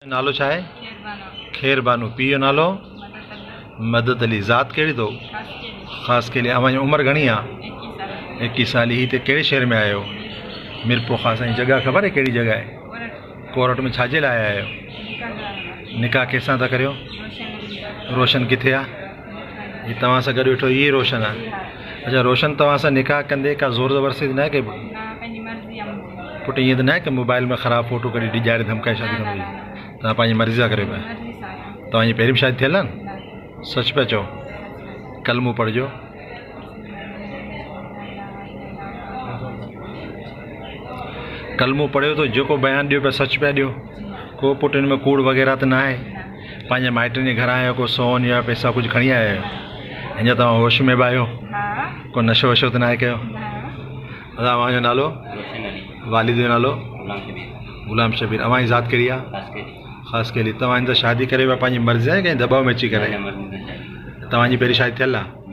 नालो छा आहे? खैर बानू। पीउ जो नालो? मदद अली। ज़ात कहिड़ी अथव? ख़ासि केली। अव्हांजी उमिरि घणी आहे? 21 साल। ही हिते कहिड़े शहर में आहियो? मिरपुर ख़ासि। ऐं जॻह ख़बर आहे कहिड़ी जॻह आहे? कोरट में। छाजे लाइ आया आहियो? निकाह कंहिंसां था करियो? रोशन किथे आहे? ही तव्हां सां गॾु वेठो इहे रोशन आहे? अच्छा, रोशन तव्हां सां निकाह कंदे का ज़ोर ज़बरदस्ती न आहे की पुटु ईअं त न आहे की मोबाइल में ख़राबु फ़ोटो कढी ॾिजारे धमकाए शादी कंदो? तव्हां पंहिंजी मर्ज़ी सां करियो पिया? तव्हांजी पहिरीं शादी थियल आहे न? सच पिया चओ? कलमो पढ़िजो। कलमो पढ़ियो त जेको बयानु ॾियो पिया सच पिया ॾियो? को पुटु हिन में कूड़ वग़ैरह त न आहे? पंहिंजे माइटनि जे घरां आहियो, को सोन या पैसा कुझु खणी आया आहियो? हीअं तव्हां होश में बि आहियो? को नशो वशो त न आहे कयो? अव्हांजो नालो? वालिद जो नालो? गुलाम शबीर। अव्हांजी ज़ात कहिड़ी आहे? ख़ासि केली। तव्हां हिन सां शादी करे पंहिंजी मर्ज़ी आहे कंहिं दॿाउ में अची करे? तव्हांजी पहिरीं शादी थियल आहे?